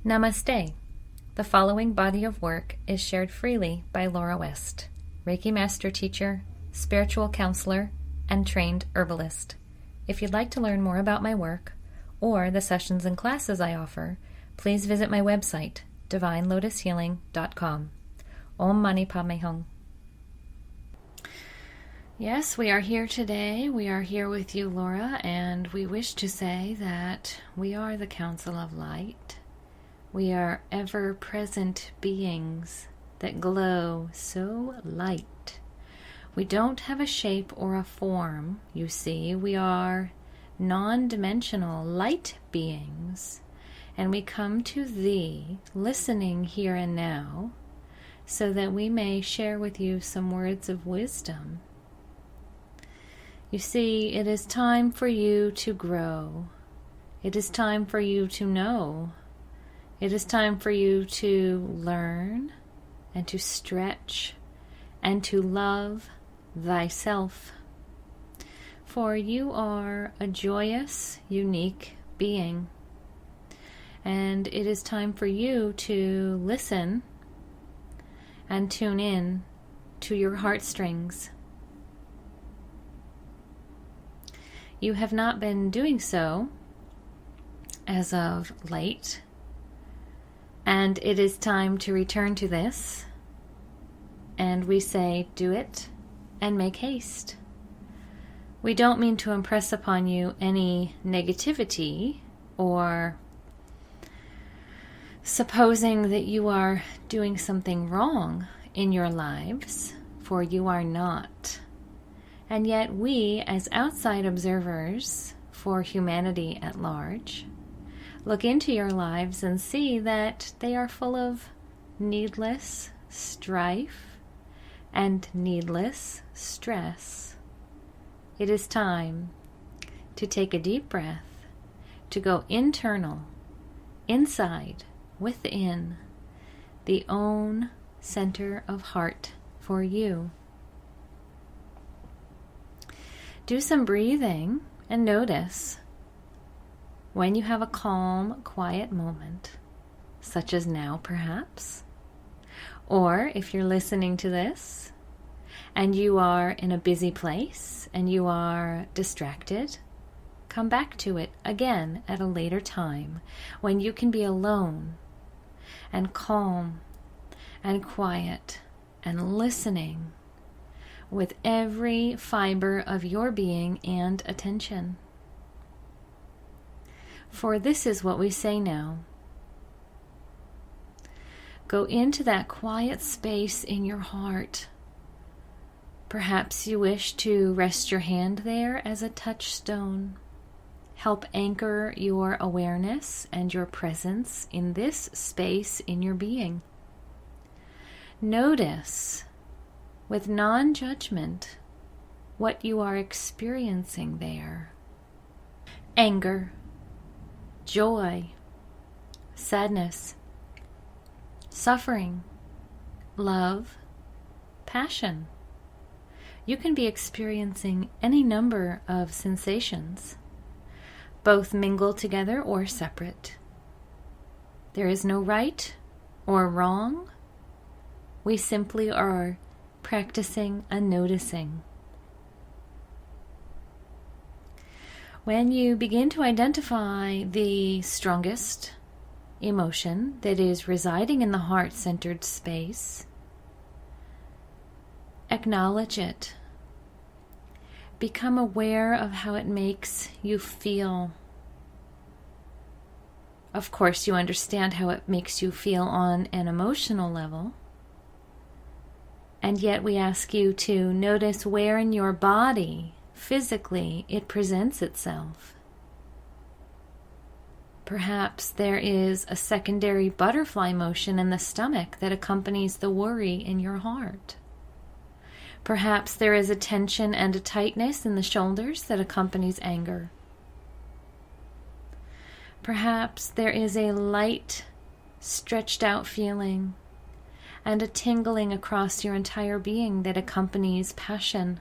Namaste. The following body of work is shared freely by Laura West, Reiki Master Teacher, Spiritual Counselor, and Trained Herbalist. If you'd like to learn more about my work or the sessions and classes I offer, please visit my website, divinelotushealing.com. Om Mani Padme Hum. Yes, we are here today. We are here with you, Laura, and we wish to say that we are the Council of Light. We are ever-present beings that glow so light. We don't have a shape or a form, you see. We are non-dimensional light beings, and we come to Thee, listening here and now, so that we may share with you some words of wisdom. You see, it is time for you to grow. It is time for you to know. It is time for you to learn and to stretch and to love thyself. For you are a joyous, unique being. And it is time for you to listen and tune in to your heartstrings. You have not been doing so as of late. And it is time to return to this. And we say, do it and make haste. We don't mean to impress upon you any negativity or supposing that you are doing something wrong in your lives, for you are not. And yet we, as outside observers for humanity at large, look into your lives and see that they are full of needless strife and needless stress. It is time to take a deep breath, to go internal, inside, within, the own center of heart for you. Do some breathing and notice when you have a calm, quiet moment, such as now perhaps, or if you're listening to this and you are in a busy place and you are distracted, come back to it again at a later time when you can be alone and calm and quiet and listening with every fiber of your being and attention. For this is what we say now. Go into that quiet space in your heart. Perhaps you wish to rest your hand there as a touchstone. Help anchor your awareness and your presence in this space in your being. Notice, with non-judgment, what you are experiencing there. Anger, joy, sadness, suffering, love, passion. You can be experiencing any number of sensations, both mingled together or separate. There is no right or wrong. We simply are practicing a noticing. When you begin to identify the strongest emotion that is residing in the heart-centered space, acknowledge it. Become aware of how it makes you feel. Of course, you understand how it makes you feel on an emotional level. And yet we ask you to notice where in your body physically it presents itself. Perhaps there is a secondary butterfly motion in the stomach that accompanies the worry in your heart. Perhaps there is a tension and a tightness in the shoulders that accompanies anger. Perhaps there is a light, stretched out feeling and a tingling across your entire being that accompanies passion.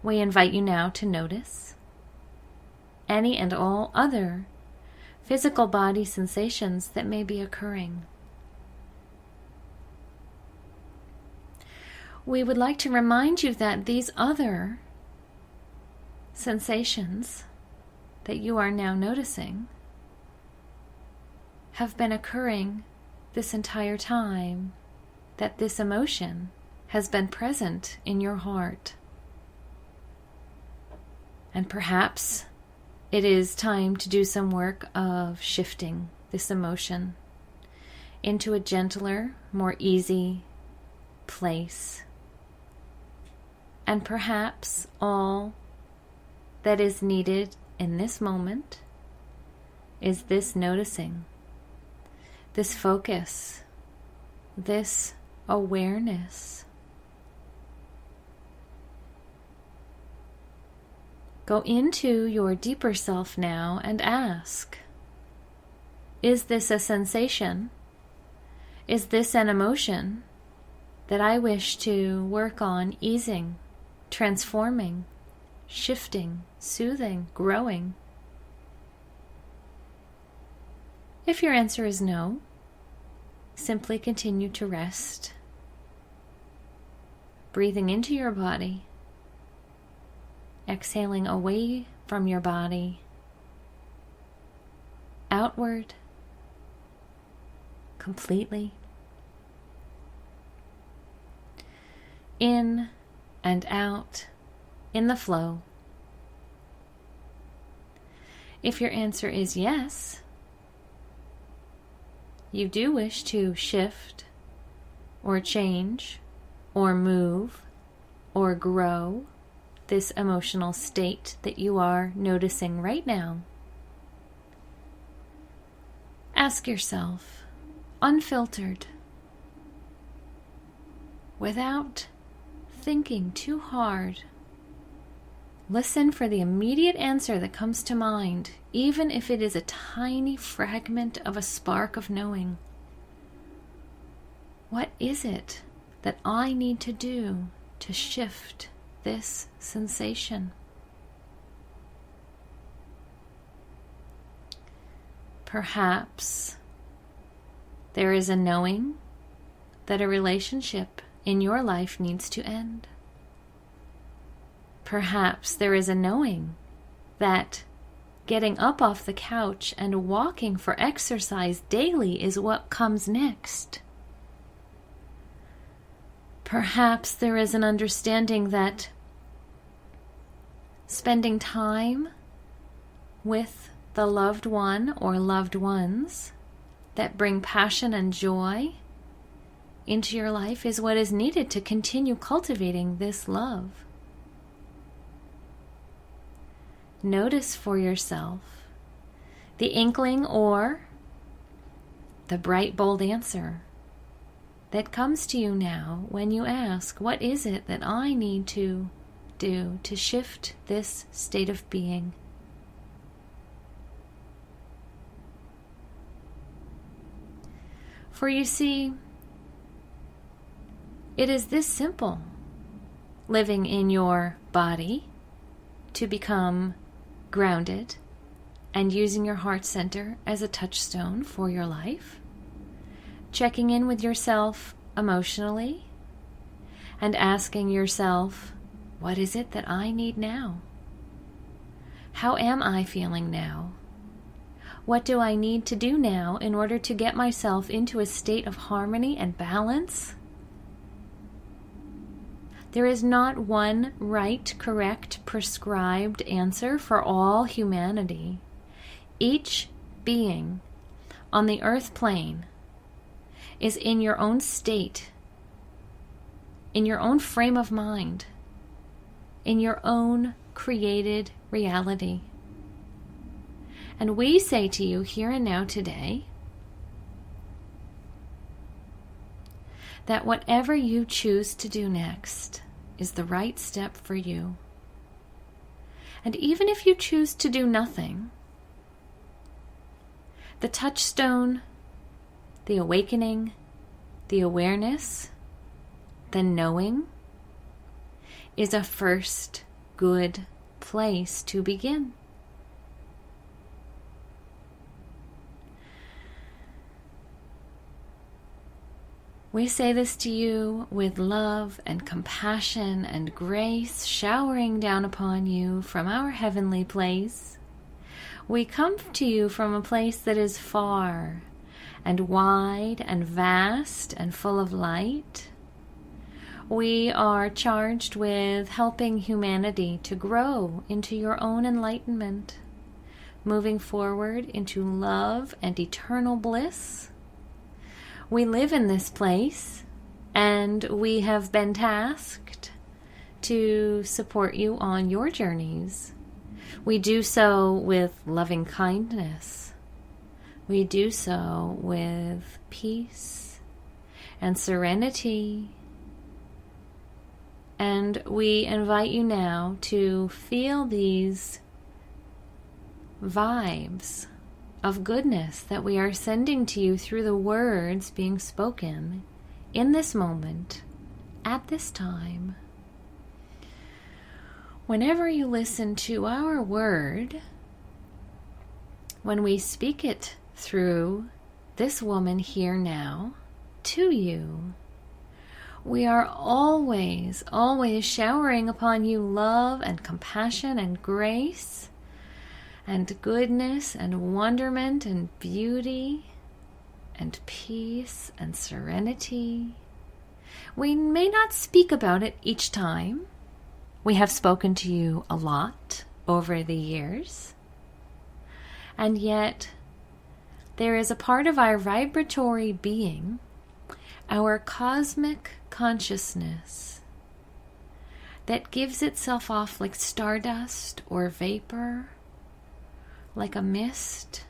We invite you now to notice any and all other physical body sensations that may be occurring. We would like to remind you that these other sensations that you are now noticing have been occurring this entire time that this emotion has been present in your heart. And perhaps it is time to do some work of shifting this emotion into a gentler, more easy place. And perhaps all that is needed in this moment is this noticing, this focus, this awareness. Go into your deeper self now and ask, is this a sensation? Is this an emotion that I wish to work on easing, transforming, shifting, soothing, growing? If your answer is no, simply continue to rest, breathing into your body, exhaling away from your body, outward, completely, in and out, in the flow. If your answer is yes, you do wish to shift or change or move or grow this emotional state that you are noticing right now, ask yourself, unfiltered, without thinking too hard, listen for the immediate answer that comes to mind, even if it is a tiny fragment of a spark of knowing. What is it that I need to do to shift this sensation? Perhaps there is a knowing that a relationship in your life needs to end. Perhaps there is a knowing that getting up off the couch and walking for exercise daily is what comes next. Perhaps there is an understanding that spending time with the loved one or loved ones that bring passion and joy into your life is what is needed to continue cultivating this love. Notice for yourself the inkling or the bright, bold answer that comes to you now when you ask, what is it that I need to do to shift this state of being? For you see, it is this simple, living in your body to become grounded and using your heart center as a touchstone for your life, checking in with yourself emotionally and asking yourself, what is it that I need now? How am I feeling now? What do I need to do now in order to get myself into a state of harmony and balance? There is not one right, correct, prescribed answer for all humanity. Each being on the earth plane is in your own state, in your own frame of mind, in your own created reality. And we say to you here and now today that whatever you choose to do next is the right step for you. And even if you choose to do nothing, the touchstone, the awakening, the awareness, the knowing is a first good place to begin. We say this to you with love and compassion and grace showering down upon you from our heavenly place. We come to you from a place that is far and wide and vast and full of light. We are charged with helping humanity to grow into your own enlightenment, moving forward into love and eternal bliss. We live in this place, and we have been tasked to support you on your journeys. We do so with loving kindness. We do so with peace and serenity. And we invite you now to feel these vibes of goodness that we are sending to you through the words being spoken in this moment, at this time. Whenever you listen to our word, when we speak it through this woman here now to you, we are always, always showering upon you love and compassion and grace and goodness and wonderment and beauty and peace and serenity. We may not speak about it each time. We have spoken to you a lot over the years. And yet, there is a part of our vibratory being, our cosmic consciousness, that gives itself off like stardust or vapor, like a mist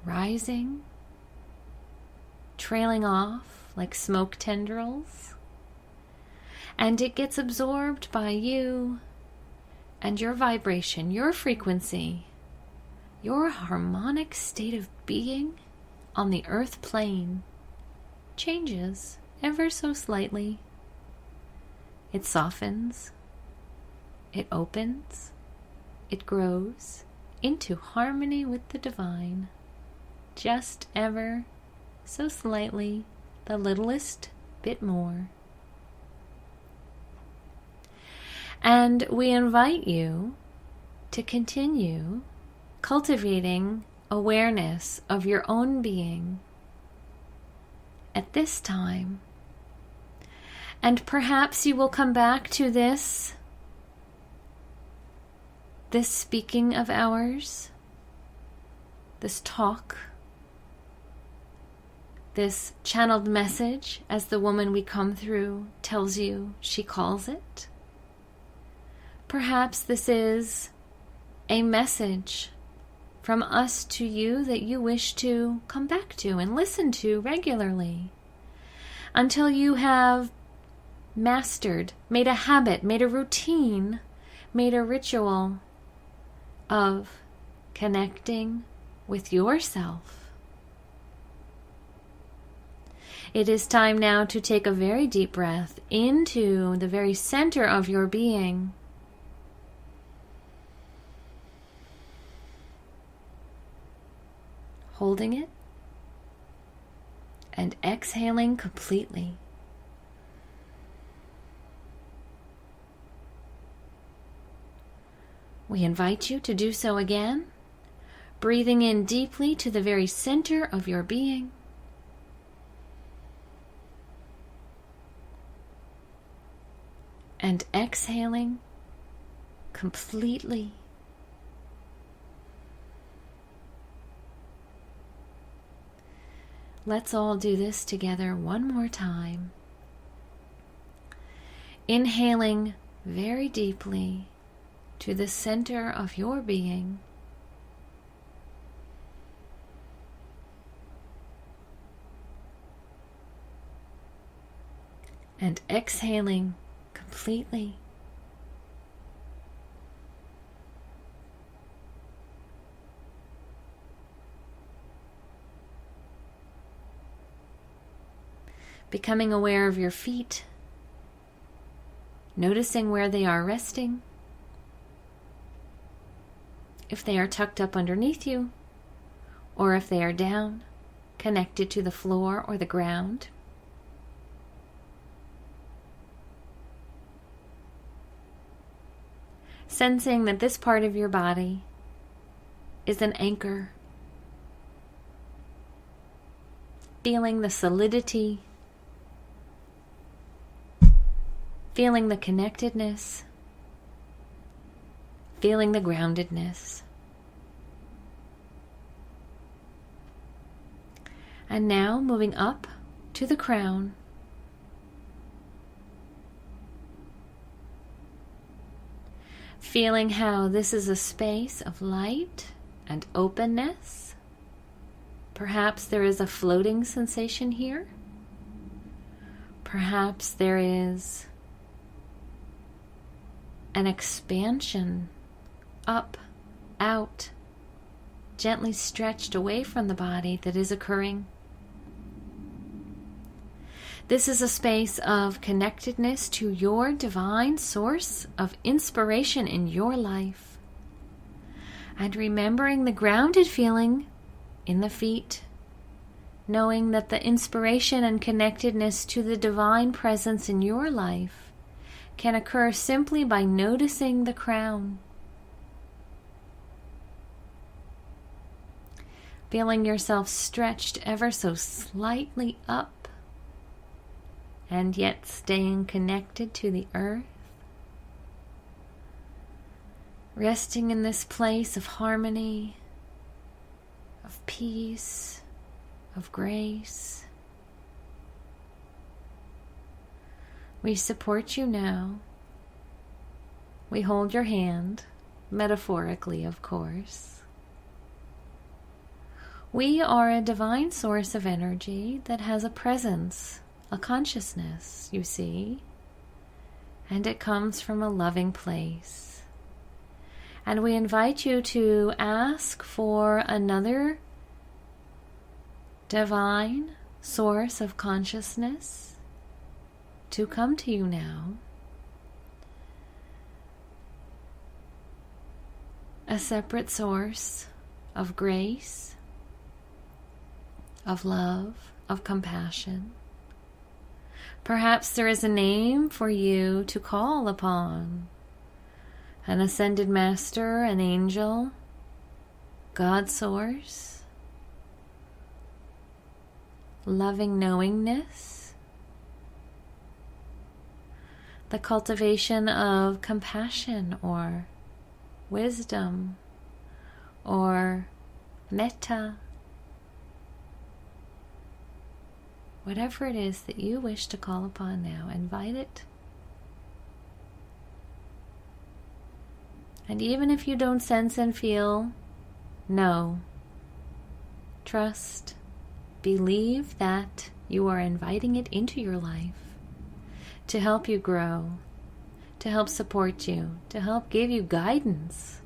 rising, trailing off like smoke tendrils, and it gets absorbed by you and your vibration, your frequency, your harmonic state of being on the earth plane changes ever so slightly. It softens, it opens, it grows into harmony with the divine, just ever so slightly, the littlest bit more. And we invite you to continue cultivating awareness of your own being at this time. And perhaps you will come back to this speaking of ours, this talk, this channeled message, as the woman we come through tells you she calls it. Perhaps this is a message from us to you that you wish to come back to and listen to regularly until you have mastered, made a habit, made a routine, made a ritual of connecting with yourself. It is time now to take a very deep breath into the very center of your being. Holding it and exhaling completely. We invite you to do so again, breathing in deeply to the very center of your being. And exhaling completely. Let's all do this together one more time. Inhaling very deeply to the center of your being. And exhaling completely. Becoming aware of your feet, noticing where they are resting, if they are tucked up underneath you, or if they are down, connected to the floor or the ground. Sensing that this part of your body is an anchor. Feeling the solidity, feeling the connectedness, feeling the groundedness. And now moving up to the crown. Feeling how this is a space of light and openness. Perhaps there is a floating sensation here. Perhaps there is an expansion up, out, gently stretched away from the body that is occurring. This is a space of connectedness to your divine source of inspiration in your life. And remembering the grounded feeling in the feet, knowing that the inspiration and connectedness to the divine presence in your life can occur simply by noticing the crown. Feeling yourself stretched ever so slightly up, and yet staying connected to the earth. Resting in this place of harmony, of peace, of grace. We support you now. We hold your hand, metaphorically, of course. We are a divine source of energy that has a presence, a consciousness, you see, and it comes from a loving place. And we invite you to ask for another divine source of consciousness to come to you now. A separate source of grace, of love, of compassion. Perhaps there is a name for you to call upon. An ascended master, an angel, God source, loving knowingness, the cultivation of compassion or wisdom or metta. Whatever it is that you wish to call upon now, invite it. And even if you don't sense and feel, know, trust, believe that you are inviting it into your life to help you grow, to help support you, to help give you guidance.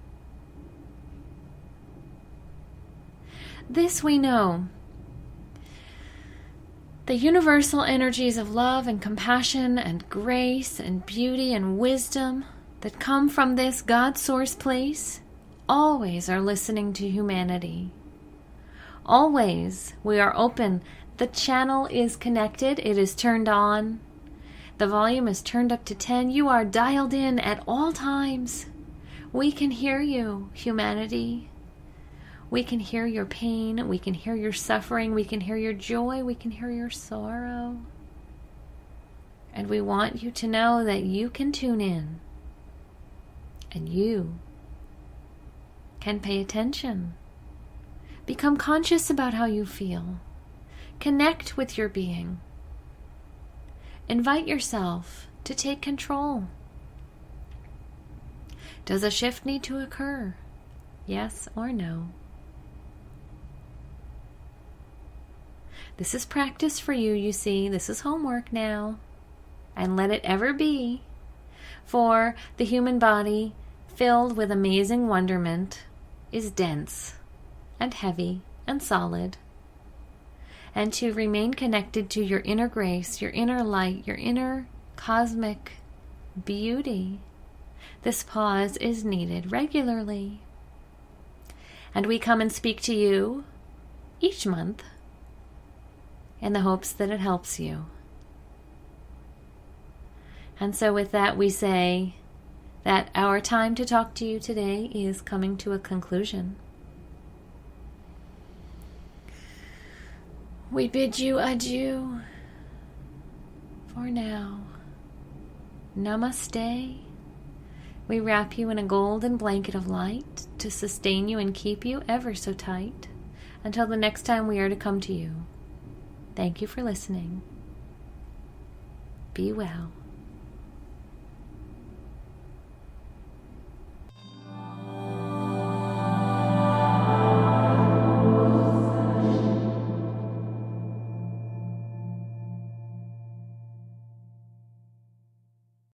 This we know. The universal energies of love and compassion and grace and beauty and wisdom that come from this God source place always are listening to humanity. Always we are open. The channel is connected. It is turned on. The volume is turned up to 10. You are dialed in at all times. We can hear you, humanity. We can hear your pain, we can hear your suffering, we can hear your joy, we can hear your sorrow. And we want you to know that you can tune in and you can pay attention. Become conscious about how you feel. Connect with your being. Invite yourself to take control. Does a shift need to occur? Yes or no? This is practice for you, you see. This is homework now. And let it ever be. For the human body, filled with amazing wonderment, is dense and heavy and solid. And to remain connected to your inner grace, your inner light, your inner cosmic beauty, this pause is needed regularly. And we come and speak to you each month in the hopes that it helps you. And so with that we say, that our time to talk to you today is coming to a conclusion. We bid you adieu for now. Namaste. We wrap you in a golden blanket of light to sustain you and keep you ever so tight until the next time we are to come to you. Thank you for listening. Be well.